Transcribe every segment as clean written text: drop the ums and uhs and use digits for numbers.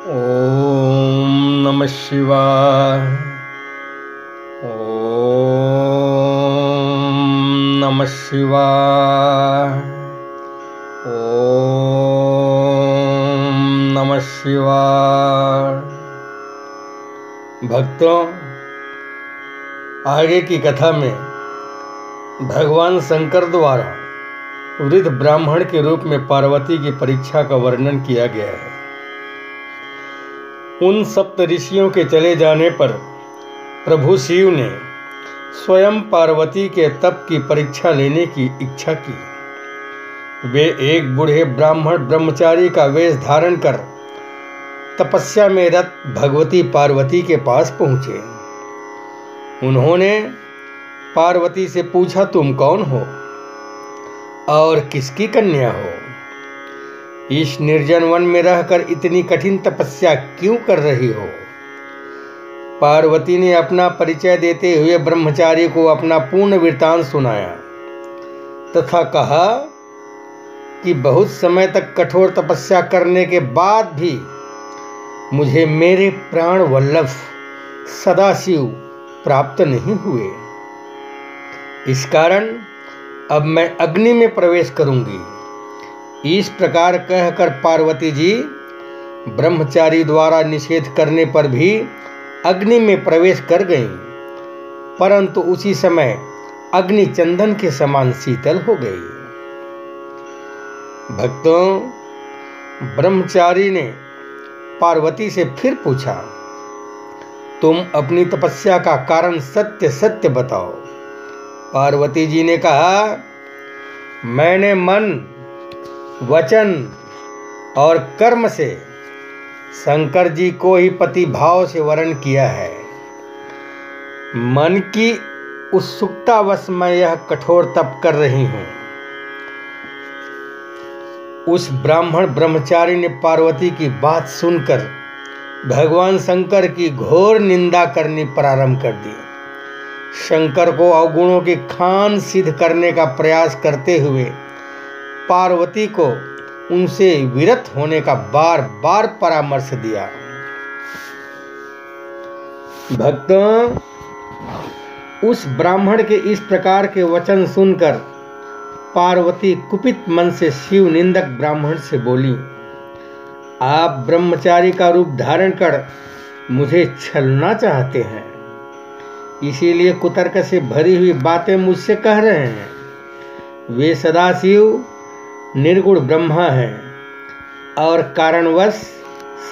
ओम नमः शिवाय। ओम नमः शिवाय। ओम नमः शिवाय। भक्तों, आगे की कथा में भगवान शंकर द्वारा वृद्ध ब्राह्मण के रूप में पार्वती की परीक्षा का वर्णन किया गया है। उन सप्त ऋषियों के चले जाने पर प्रभु शिव ने स्वयं पार्वती के तप की परीक्षा लेने की इच्छा की। वे एक बूढ़े ब्राह्मण ब्रह्मचारी का वेश धारण कर तपस्या में रत भगवती पार्वती के पास पहुँचे। उन्होंने पार्वती से पूछा, तुम कौन हो और किसकी कन्या हो? इस निर्जन वन में रहकर इतनी कठिन तपस्या क्यों कर रही हो? पार्वती ने अपना परिचय देते हुए ब्रह्मचारी को अपना पूर्ण वृत्तांत सुनाया तथा कहा कि बहुत समय तक कठोर तपस्या करने के बाद भी मुझे मेरे प्राण वल्लभ सदाशिव प्राप्त नहीं हुए। इस कारण अब मैं अग्नि में प्रवेश करूंगी। इस प्रकार कहकर पार्वती जी ब्रह्मचारी द्वारा निषेध करने पर भी अग्नि में प्रवेश कर गईं, परंतु उसी समय अग्नि चंदन के समान शीतल हो गई। भक्तों, ब्रह्मचारी ने पार्वती से फिर पूछा, तुम अपनी तपस्या का कारण सत्य सत्य बताओ। पार्वती जी ने कहा, मैंने मन, वचन और कर्म से शंकर जी को ही पति भाव से वरण किया है। मन की उत्सुकतावश मैं यह कठोर तप कर रही हूँ। उस ब्राह्मण ब्रह्मचारी ने पार्वती की बात सुनकर भगवान शंकर की घोर निंदा करनी प्रारंभ कर दी। शंकर को अवगुणों की खान सिद्ध करने का प्रयास करते हुए पार्वती को उनसे विरत होने का बार बार परामर्श दिया। भक्तों, उस ब्राह्मण के इस प्रकार के वचन सुनकर पार्वती कुपित मन से शिव निंदक ब्राह्मण से बोली, आप ब्रह्मचारी का रूप धारण कर मुझे छलना चाहते हैं, इसीलिए कुतर्क से भरी हुई बातें मुझसे कह रहे हैं। वे सदाशिव निर्गुण ब्रह्मा हैं और कारणवश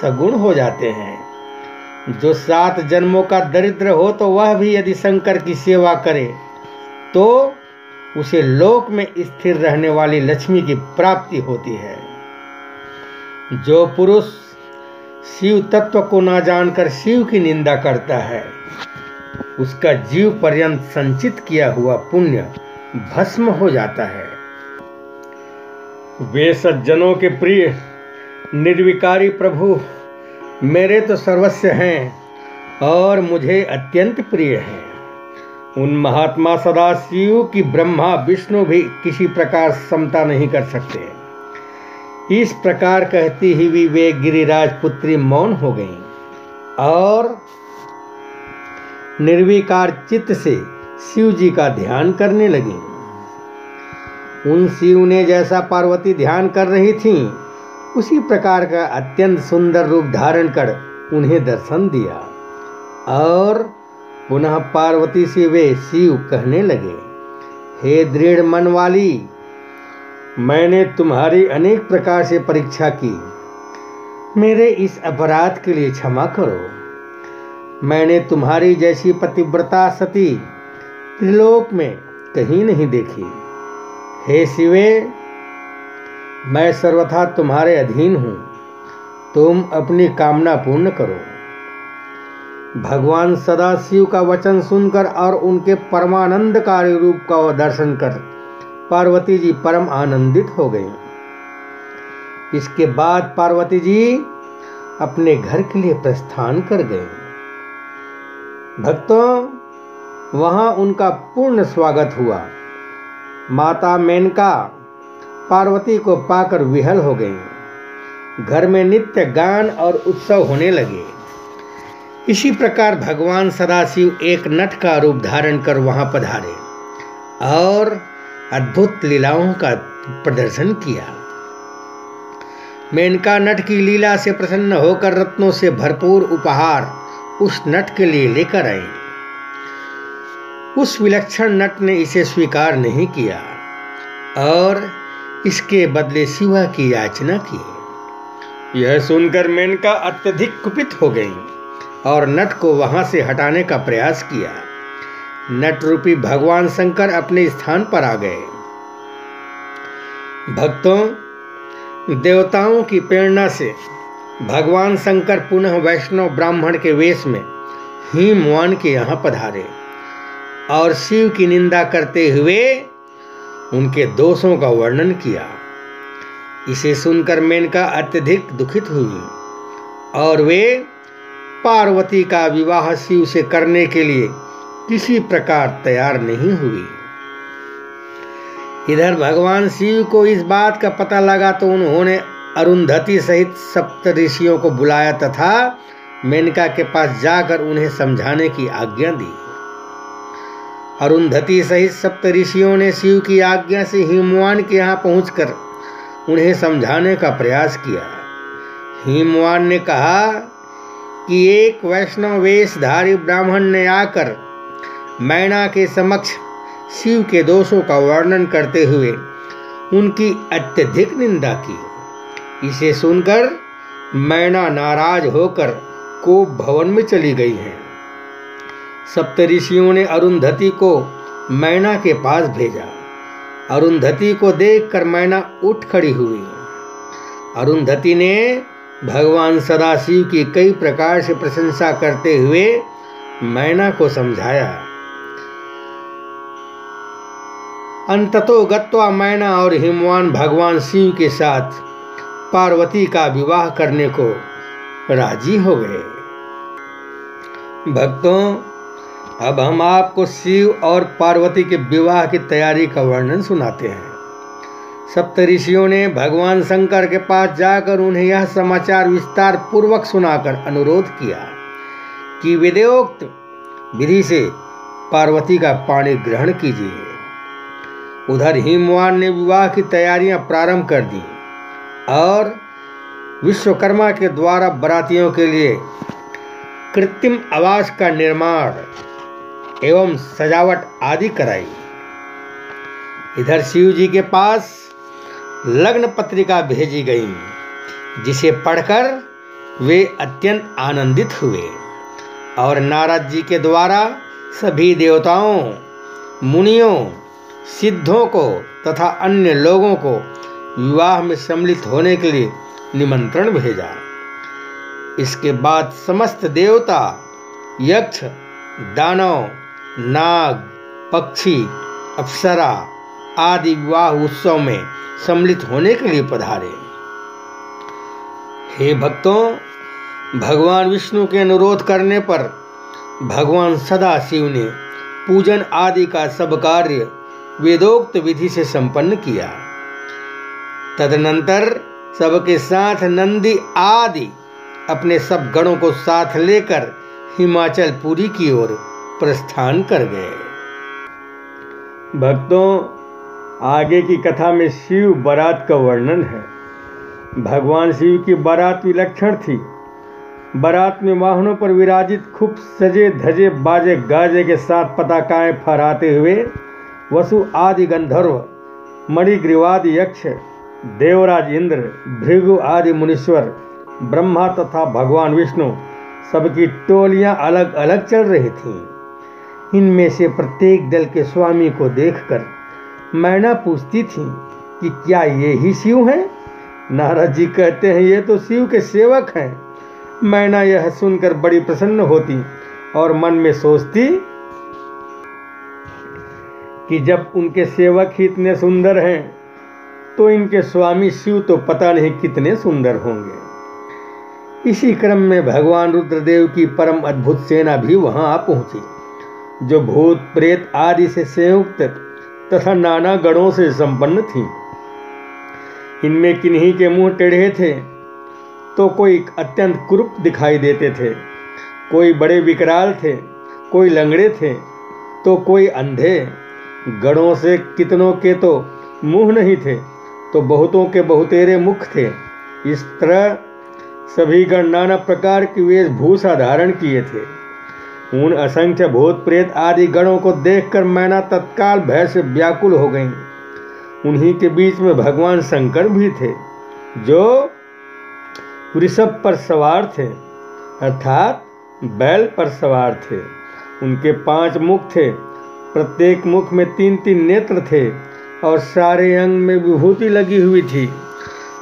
सगुण हो जाते हैं। जो 7 जन्मों का दरिद्र हो तो वह भी यदि शंकर की सेवा करे तो उसे लोक में स्थिर रहने वाली लक्ष्मी की प्राप्ति होती है। जो पुरुष शिव तत्व को ना जानकर शिव की निंदा करता है उसका जीव पर्यंत संचित किया हुआ पुण्य भस्म हो जाता है। वे सज्जनों के प्रिय निर्विकारी प्रभु मेरे तो सर्वस्व हैं और मुझे अत्यंत प्रिय हैं। उन महात्मा सदाशिव की ब्रह्मा विष्णु भी किसी प्रकार समता नहीं कर सकते। इस प्रकार कहती हुई वे गिरिराज पुत्री मौन हो गईं और निर्विकार चित्त से शिव जी का ध्यान करने लगीं। उन शिव ने जैसा पार्वती ध्यान कर रही थीं उसी प्रकार का अत्यंत सुंदर रूप धारण कर उन्हें दर्शन दिया और पुनः पार्वती से वे शिव कहने लगे, हे दृढ़ मन वाली, मैंने तुम्हारी अनेक प्रकार से परीक्षा की, मेरे इस अपराध के लिए क्षमा करो। मैंने तुम्हारी जैसी पतिव्रता सती त्रिलोक में कहीं नहीं देखी। हे शिवे, मैं सर्वथा तुम्हारे अधीन हूँ, तुम अपनी कामना पूर्ण करो। भगवान सदाशिव का वचन सुनकर और उनके परमानंदकारी रूप का दर्शन कर पार्वती जी परम आनंदित हो गईं। इसके बाद पार्वती जी अपने घर के लिए प्रस्थान कर गईं। भक्तों, वहां उनका पूर्ण स्वागत हुआ। माता मेनका पार्वती को पाकर विहल हो गईं। घर में नित्य गान और उत्सव होने लगे। इसी प्रकार भगवान सदाशिव एक नट का रूप धारण कर वहां पधारे और अद्भुत लीलाओं का प्रदर्शन किया। मेनका नट की लीला से प्रसन्न होकर रत्नों से भरपूर उपहार उस नट के लिए लेकर आई। उस विलक्षण नट ने इसे स्वीकार नहीं किया और इसके बदले शिवा की याचना की। यह सुनकर मेनका अत्यधिक कुपित हो गई और नट को वहां से हटाने का प्रयास किया। नट रूपी भगवान शंकर अपने स्थान पर आ गए। भक्तों, देवताओं की प्रेरणा से भगवान शंकर पुनः वैष्णव ब्राह्मण के वेश में हिमवान के यहाँ पधारे और शिव की निंदा करते हुए उनके दोषों का वर्णन किया। इसे सुनकर मेनका अत्यधिक दुखित हुई और वे पार्वती का विवाह शिव से करने के लिए किसी प्रकार तैयार नहीं हुई। इधर भगवान शिव को इस बात का पता लगा तो उन्होंने अरुंधति सहित सप्त ऋषियों को बुलाया तथा मेनका के पास जाकर उन्हें समझाने की आज्ञा दी। अरुंधति सहित सप्त ऋषियों ने शिव की आज्ञा से हिमवान के यहाँ पहुंचकर उन्हें समझाने का प्रयास किया। हिमवान ने कहा कि एक वैष्णव वेशधारी ब्राह्मण ने आकर मैना के समक्ष शिव के दोषों का वर्णन करते हुए उनकी अत्यधिक निंदा की। इसे सुनकर मैना नाराज होकर कोप भवन में चली गई है। सप्तऋषियों ने अरुंधति को मैना के पास भेजा। अरुंधति को देखकर मैना उठ खड़ी हुई। अरुंधति ने भगवान सदाशिव की कई प्रकार से प्रशंसा करते हुए मैना को समझाया। अंततो गत्वा मैना और हिमवान भगवान शिव के साथ पार्वती का विवाह करने को राजी हो गए। भक्तों, अब हम आपको शिव और पार्वती के विवाह की तैयारी का वर्णन सुनाते हैं। सप्तऋषियों ने भगवान शंकर के पास जाकर उन्हें यह समाचार विस्तार पूर्वक सुनाकर अनुरोध किया कि विधियोक्त विधि से पार्वती का पाणी ग्रहण कीजिए। उधर हिमवान ने विवाह की तैयारियां प्रारंभ कर दी और विश्वकर्मा के द्वारा बरातियों के लिए कृत्रिम आवास का निर्माण एवं सजावट आदि कराई। इधर शिव जी के पास लग्न पत्रिका भेजी गई, जिसे पढ़कर वे अत्यंत आनंदित हुए और नारद जी के द्वारा सभी देवताओं, मुनियों, सिद्धों को तथा अन्य लोगों को विवाह में सम्मिलित होने के लिए निमंत्रण भेजा। इसके बाद समस्त देवता, यक्ष, दानव, नाग, पक्षी, अप्सरा आदि विवाह उत्सव में सम्मिलित होने के लिए पधारे। हे भक्तों, भगवान विष्णु के अनुरोध करने पर भगवान सदाशिव ने पूजन आदि का सब कार्य वेदोक्त विधि से संपन्न किया। तदनंतर सबके साथ नंदी आदि अपने सब गणों को साथ लेकर हिमाचल पुरी की ओर प्रस्थान कर गए। भक्तों, आगे की कथा में शिव बारात का वर्णन है। भगवान शिव की बारात विलक्षण थी। बारात में वाहनों पर विराजित खूब सजे धजे बाजे गाजे के साथ पताकाएं फहराते हुए वसु आदि गंधर्व, मणिग्रीवादि यक्ष, देवराज इंद्र, भृगु आदि मुनीश्वर, ब्रह्मा तथा भगवान विष्णु सबकी टोलियां अलग अलग चल रही थीं। इनमें से प्रत्येक दल के स्वामी को देखकर मैना पूछती थी कि क्या ये ही शिव हैं? नारद जी कहते हैं ये तो शिव के सेवक हैं। मैना यह सुनकर बड़ी प्रसन्न होती और मन में सोचती कि जब उनके सेवक ही इतने सुंदर हैं तो इनके स्वामी शिव तो पता नहीं कितने सुंदर होंगे। इसी क्रम में भगवान रुद्रदेव की परम अद्भुत सेना भी वहां आ पहुंची, जो भूत प्रेत आदि से संयुक्त तथा नाना गणों से संपन्न थी। इनमें किन्हीं के मुंह टेढ़े थे तो कोई अत्यंत कुरूप दिखाई देते थे, कोई बड़े विकराल थे, कोई लंगड़े थे तो कोई अंधे। गणों से कितनों के तो मुंह नहीं थे तो बहुतों के बहुतेरे मुख थे। इस तरह सभी गण नाना प्रकार की वेशभूषा धारण किए थे। उन असंख्य भूत प्रेत आदि गणों को देखकर मैना तत्काल भय से व्याकुल हो गईं। उन्हीं के बीच में भगवान शंकर भी थे, जो वृषभ पर सवार थे, अर्थात बैल पर सवार थे। उनके 5 मुख थे, प्रत्येक मुख में 3-3 नेत्र थे और सारे अंग में विभूति लगी हुई थी।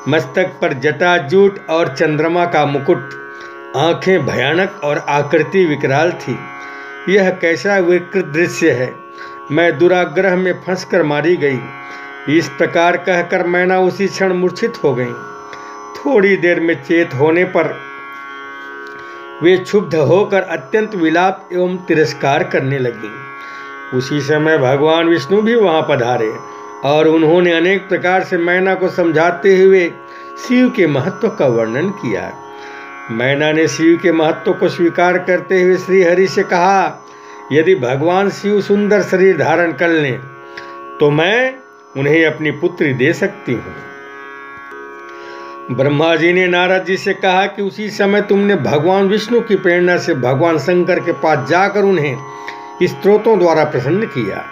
मस्तक पर जटाजूट और चंद्रमा का मुकुट, आंखें भयानक और आकृति विकराल थी। यह कैसा विकृत दृश्य है, मैं दुराग्रह में फंसकर मारी गई। इस प्रकार कहकर मैना उसी क्षण मूर्छित हो गई। थोड़ी देर में चेत होने पर वे क्षुब्ध होकर अत्यंत विलाप एवं तिरस्कार करने लगी। उसी समय भगवान विष्णु भी वहां पधारे और उन्होंने अनेक प्रकार से मैना को समझाते हुए शिव के महत्व का वर्णन किया। मैना ने शिव के महत्व को स्वीकार करते हुए श्री हरि से कहा, यदि भगवान शिव सुंदर शरीर धारण कर लें तो मैं उन्हें अपनी पुत्री दे सकती हूँ। ब्रह्मा जी ने नारद जी से कहा कि उसी समय तुमने भगवान विष्णु की प्रेरणा से भगवान शंकर के पास जाकर उन्हें स्तोत्रों द्वारा प्रसन्न किया।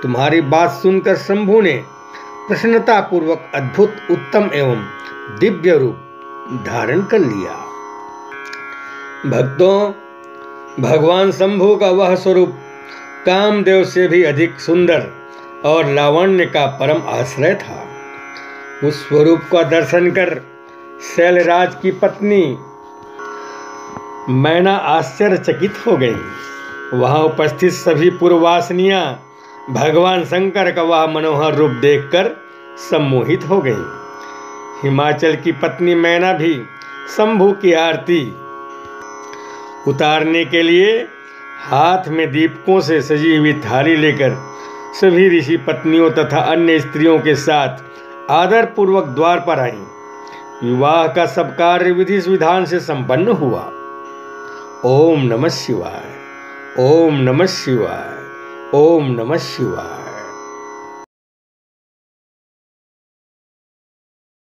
तुम्हारी बात सुनकर शंभु ने प्रसन्नतापूर्वक अद्भुत उत्तम एवं दिव्य रूप धारण कर लिया। भक्तों, भगवान शंभु का वह स्वरूप कामदेव से भी अधिक सुंदर और लावण्य का परम आश्रय था। उस स्वरूप का दर्शन कर शैलराज की पत्नी मैना आश्चर्यचकित हो गई। वहां उपस्थित सभी पूर्ववासिनियां भगवान शंकर का वह मनोहर रूप देखकर सम्मोहित हो गईं। हिमाचल की पत्नी मैना भी शंभु की आरती उतारने के लिए हाथ में दीपकों से सजी हुई थाली लेकर सभी ऋषि पत्नियों तथा अन्य स्त्रियों के साथ आदर पूर्वक द्वार पर आई। विवाह का सब कार्य विधि विधान से संपन्न हुआ। ओम नमः शिवाय, ओम नमः शिवाय, ओम नमः शिवाय।